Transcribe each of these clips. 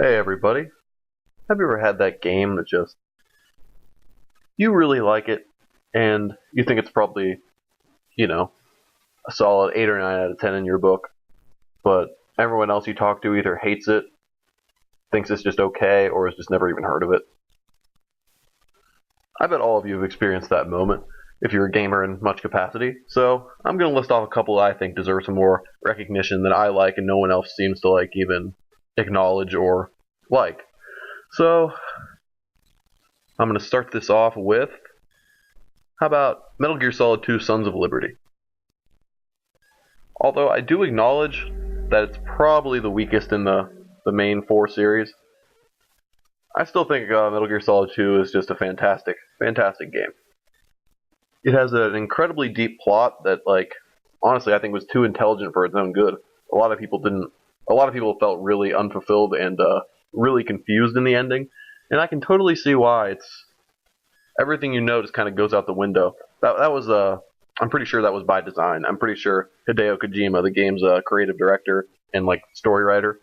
Hey everybody, have you ever had that game that just, you really like it, and you think it's probably, you know, a solid 8 or 9 out of 10 in your book, but everyone else you talk to either hates it, thinks it's just okay, or has just never even heard of it? I bet all of you have experienced that moment, if you're a gamer in much capacity, so I'm going to list off a couple that I think deserve some more recognition that I like and no one else seems to like even acknowledge or like. So, I'm going to start this off with, how about Metal Gear Solid 2 Sons of Liberty? Although I do acknowledge that it's probably the weakest in the main 4 series, I still think Metal Gear Solid 2 is just a fantastic, fantastic game. It has an incredibly deep plot that, like, honestly, I think was too intelligent for its own good. A lot of people didn't. A lot of people felt really unfulfilled and really confused in the ending, and I can totally see why. It's everything you know just kind of goes out the window. That was I'm pretty sure that was by design. I'm pretty sure Hideo Kojima, the game's creative director and like story writer,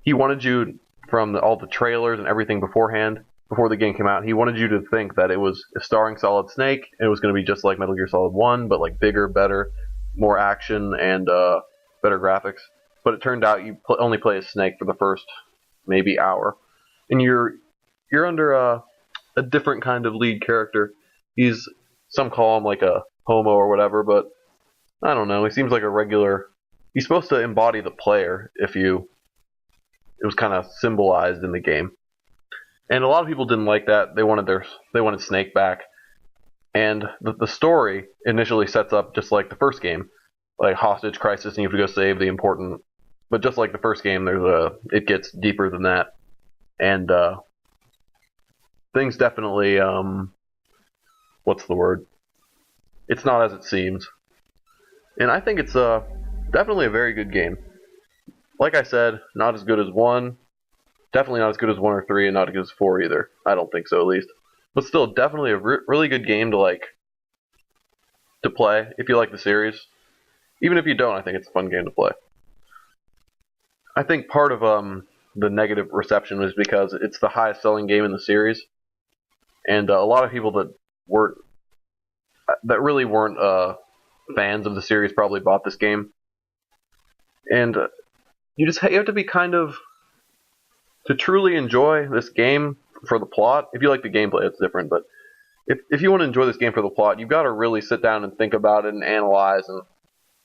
he wanted you from all the trailers and everything beforehand, before the game came out, he wanted you to think that it was starring Solid Snake and it was going to be just like Metal Gear Solid 1, but like bigger, better, more action and better graphics. But it turned out you only play as Snake for the first maybe hour, and you're under a different kind of lead character. He's, some call him like a homo or whatever, but I don't know. He seems like a regular. He's supposed to embody the player. It was kind of symbolized in the game, and a lot of people didn't like that. They wanted Snake back, and the story initially sets up just like the first game, like hostage crisis, and you have to go save the important. But just like the first game, it gets deeper than that, and things definitely what's the word? It's not as it seems, and I think it's definitely a very good game. Like I said, not as good as 1, definitely not as good as 1 or 3, and not as good as 4 either. I don't think so, at least. But still, definitely a really good game to play if you like the series. Even if you don't, I think it's a fun game to play. I think part of the negative reception was because it's the highest selling game in the series, and a lot of people that really weren't fans of the series probably bought this game, and you have to be kind of, to truly enjoy this game for the plot. If you like the gameplay, it's different, but if you want to enjoy this game for the plot, you've got to really sit down and think about it and analyze. And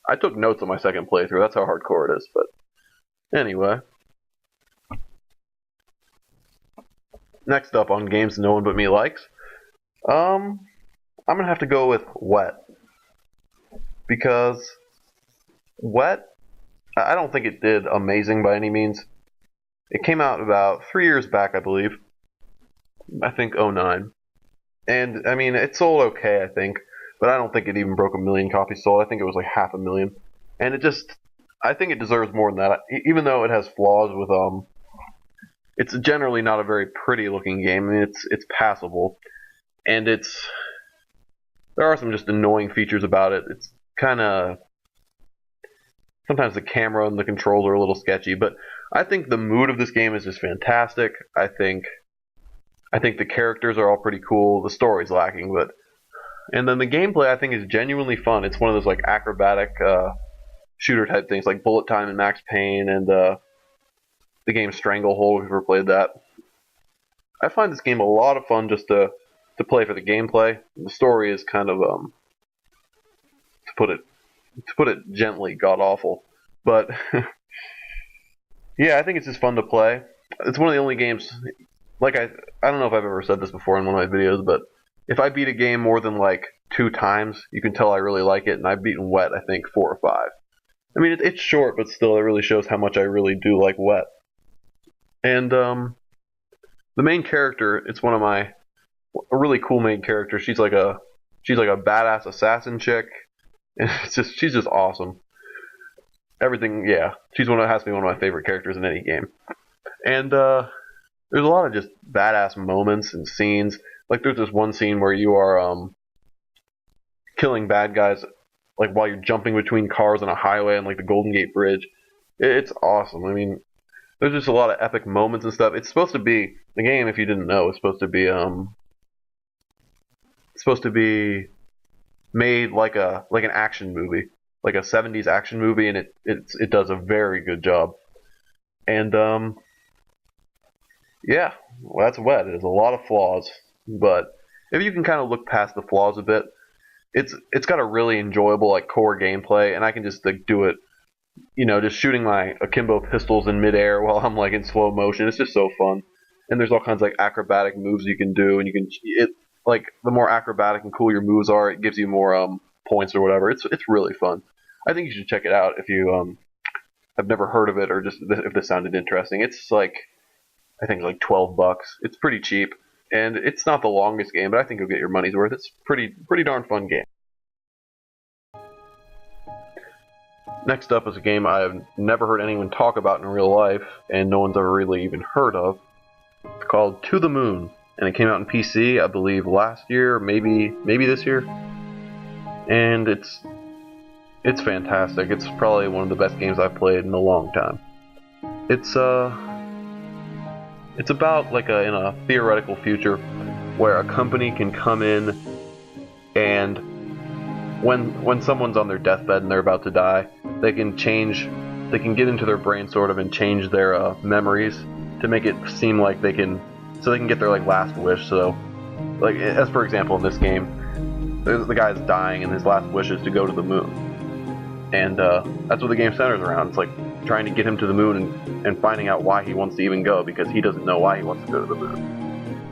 I took notes on my second playthrough. That's how hardcore it is. But anyway, next up on games no one but me likes, I'm gonna have to go with Wet, because Wet, I don't think it did amazing by any means. It came out about 3 years back, I believe. I think '09. And, I mean, it sold okay, I think. But I don't think it even broke 1 million copies sold. I think it was like 500,000. And I think it deserves more than that. Even though it has flaws with, it's generally not a very pretty looking game. I mean, it's passable. And there are some just annoying features about it. It's kind of, sometimes the camera and the controls are a little sketchy, but I think the mood of this game is just fantastic. I think the characters are all pretty cool. The story's lacking, and then the gameplay I think is genuinely fun. It's one of those like acrobatic shooter type things like Bullet Time and Max Payne, and the game Stranglehold, if you've ever played that. I find this game a lot of fun just to play for the gameplay. The story is kind of to put it gently, god awful. But yeah, I think it's just fun to play. It's one of the only games, like I don't know if I've ever said this before in one of my videos, but if I beat a game more than like 2 times, you can tell I really like it, and I've beaten Wet I think 4 or 5. I mean, it's short, but still, it really shows how much I really do like Wet. And the main character, it's a really cool main character. She's like a badass assassin chick, and she's just awesome. Everything, yeah. Has to be one of my favorite characters in any game. And there's a lot of just badass moments and scenes. Like there's this one scene where you are killing bad guys, like while you're jumping between cars on a highway and like the Golden Gate Bridge. It's awesome. I mean, There's just a lot of epic moments and stuff. It's supposed to be the game. If you didn't know, it's supposed to be made like an action movie, like a '70s action movie, and it does a very good job. And yeah, well, that's wet. It has a lot of flaws, but if you can kind of look past the flaws a bit, it's got a really enjoyable like core gameplay, and I can just like do it, just shooting my akimbo pistols in midair while I'm like in slow motion. It's just so fun, and there's all kinds of like acrobatic moves you can do, and like the more acrobatic and cool your moves are, it gives you more points or whatever. It's really fun. I think you should check it out if you have never heard of it or just if this sounded interesting. It's like I think like $12. It's pretty cheap, and it's not the longest game, but I think you'll get your money's worth. It's pretty darn fun game. Next up is a game I've never heard anyone talk about in real life, and no one's ever really even heard of. It's called To the Moon, and it came out on PC, I believe, last year, maybe this year. And it's fantastic. It's probably one of the best games I've played in a long time. It's about like in a theoretical future where a company can come in and when someone's on their deathbed and they're about to die, they can get into their brain sort of and change their memories to make it seem like they can get their like last wish. So like as for example in this game, the guy's dying and his last wish is to go to the moon. And that's what the game centers around. It's like trying to get him to the moon and finding out why he wants to even go, because he doesn't know why he wants to go to the moon.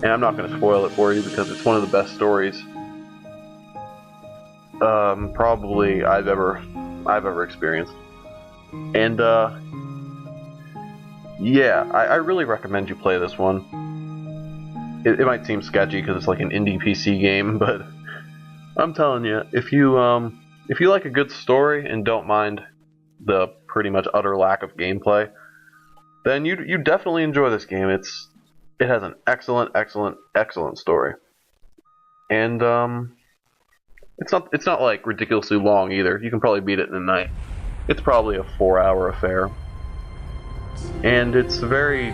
And I'm not going to spoil it for you because it's one of the best stories probably I've ever experienced. And yeah, I really recommend you play this one. It might seem sketchy because it's like an indie PC game, but I'm telling you, if you like a good story and don't mind the pretty much utter lack of gameplay, then you definitely enjoy this game. It has an excellent story, and it's not like ridiculously long either. You can probably beat it in a night. It's probably a 4-hour affair, and it's very,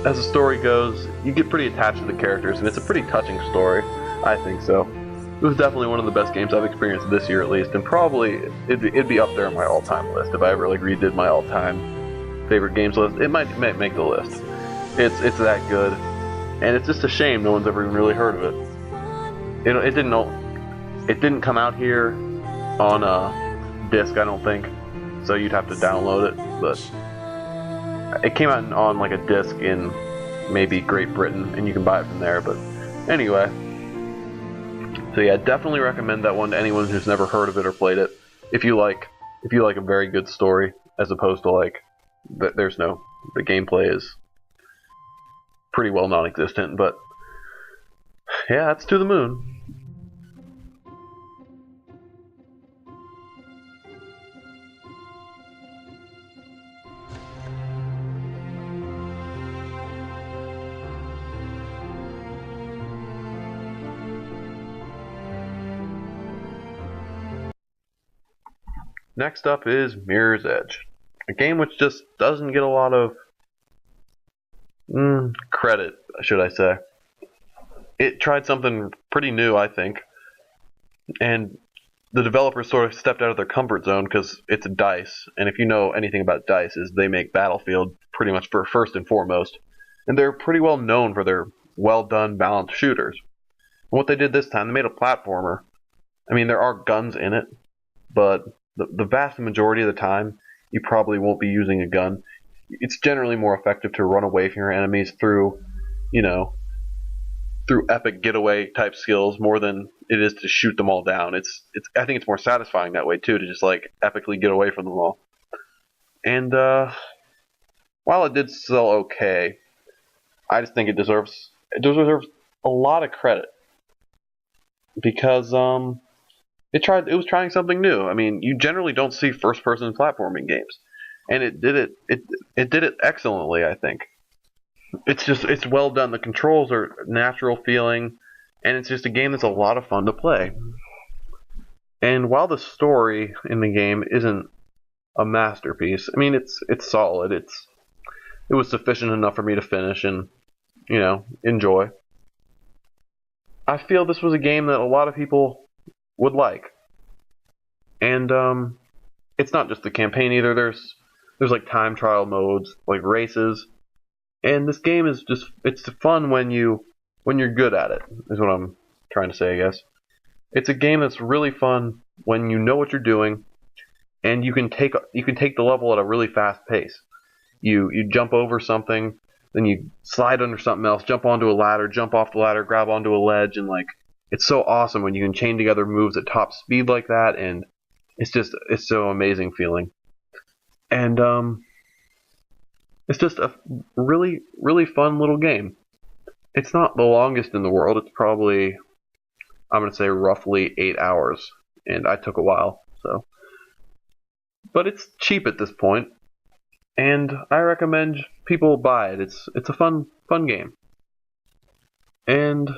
as the story goes, you get pretty attached to the characters, and it's a pretty touching story. I think so. It was definitely one of the best games I've experienced this year, at least, and probably it'd be up there on my all-time list if I ever like redid my all-time favorite games list. It might make the list. It's that good, and it's just a shame no one's ever even really heard of it. It didn't come out here on a disc, I don't think, so you'd have to download it. But it came out on like a disc in maybe Great Britain, and you can buy it from there. But anyway. So yeah, definitely recommend that one to anyone who's never heard of it or played it. If you like a very good story, as opposed to like the gameplay is pretty well non-existent. But yeah, it's To the Moon. Next up is Mirror's Edge, a game which just doesn't get a lot of credit, should I say. It tried something pretty new, I think, and the developers sort of stepped out of their comfort zone because it's dice, and if you know anything about dice, is they make Battlefield pretty much for first and foremost, and they're pretty well known for their well-done, balanced shooters. And what they did this time, they made a platformer. I mean, there are guns in it, but the vast majority of the time, you probably won't be using a gun. It's generally more effective to run away from your enemies through epic getaway type skills more than it is to shoot them all down. I think it's more satisfying that way too, to just like epically get away from them all. And while it did sell okay, I just think it deserves a lot of credit because it was trying something new. I mean, you generally don't see first-person platforming games, and it did it excellently, I think. It's well done. The controls are natural feeling, and it's just a game that's a lot of fun to play. And while the story in the game isn't a masterpiece. I mean, it's solid. It was sufficient enough for me to finish and enjoy. I feel this was a game that a lot of people would like, and it's not just the campaign either. There's like time trial modes, like races, and this game is it's fun when you're good at it. Is what I'm trying to say, I guess. It's a game that's really fun when you know what you're doing, and you can take the level at a really fast pace. You jump over something, then you slide under something else, jump onto a ladder, jump off the ladder, grab onto a ledge, and like it's so awesome when you can chain together moves at top speed like that, and it's so amazing feeling. And it's just a really really fun little game. It's not the longest in the world. It's probably, I'm gonna say, roughly 8 hours, and I took a while, so. But it's cheap at this point, and I recommend people buy it. It's a fun game. And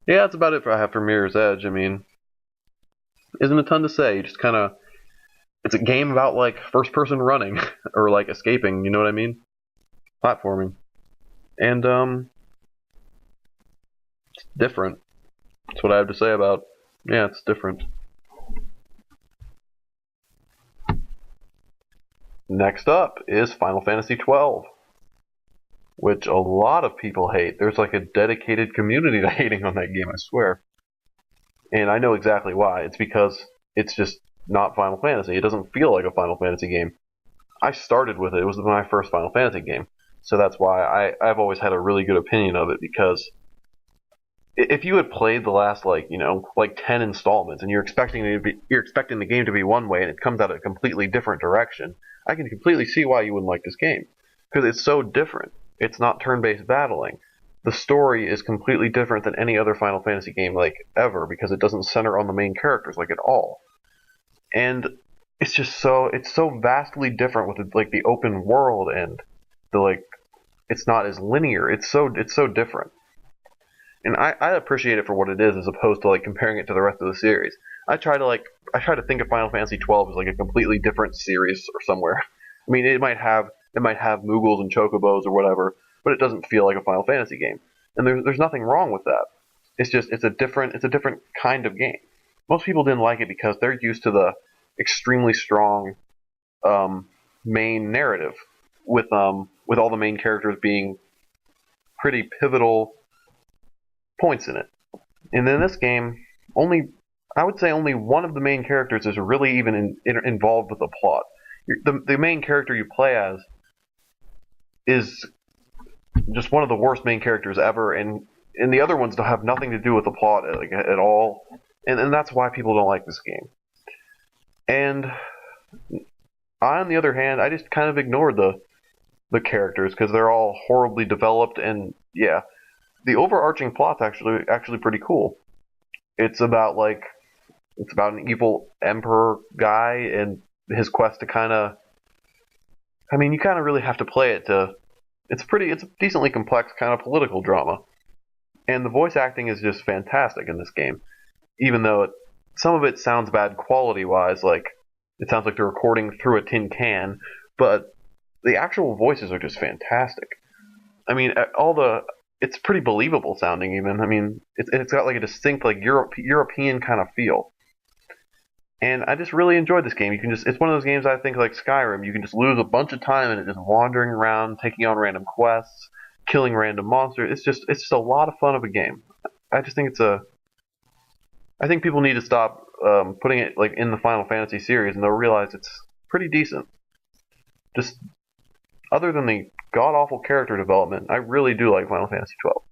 yeah, that's about it for I have for Mirror's Edge. I mean, isn't a ton to say. You just kind of, it's a game about like first person running or like escaping. You know what I mean? Platforming, and it's different. That's what I have to say about. Yeah, it's different. Next up is Final Fantasy XII, which a lot of people hate. There's like a dedicated community to hating on that game, I swear. And I know exactly why. It's because it's just not Final Fantasy. It doesn't feel like a Final Fantasy game. I started with it. It was my first Final Fantasy game. So that's why I've always had a really good opinion of it, because if you had played the last like 10 installments and you're expecting the game to be one way and it comes out a completely different direction, I can completely see why you wouldn't like this game, because it's so different. It's not turn-based battling. The story is completely different than any other Final Fantasy game like ever, because it doesn't center on the main characters like at all. And it's so vastly different with the open world, and it's not as linear. It's so different. And I appreciate it for what it is, as opposed to like comparing it to the rest of the series. I try to think of Final Fantasy XII as like a completely different series or somewhere. I mean, it might have Moogles and Chocobos or whatever, but it doesn't feel like a Final Fantasy game. And there's nothing wrong with that. It's a different kind of game. Most people didn't like it because they're used to the extremely strong main narrative with all the main characters being pretty pivotal points in it. And in this game, I would say only one of the main characters is really even involved with the plot. The main character you play as is just one of the worst main characters ever, and the other ones don't have nothing to do with the plot at all, and that's why people don't like this game. And I, on the other hand, I just kind of ignored the characters because they're all horribly developed, and yeah, the overarching plot's actually pretty cool. It's about an evil emperor guy and his quest to kind of. I mean, you kind of really have to play it to. It's a decently complex kind of political drama, and the voice acting is just fantastic in this game. Even though some of it sounds bad quality-wise, like it sounds like they're recording through a tin can, but the actual voices are just fantastic. I mean, it's pretty believable sounding even. I mean, it's got like a distinct like European kind of feel. And I just really enjoyed this game. It's one of those games I think like Skyrim, you can just lose a bunch of time in it just wandering around, taking on random quests, killing random monsters. It's just a lot of fun of a game. I just think I think people need to stop putting it like in the Final Fantasy series, and they'll realize it's pretty decent. Just other than the god-awful character development, I really do like Final Fantasy XII.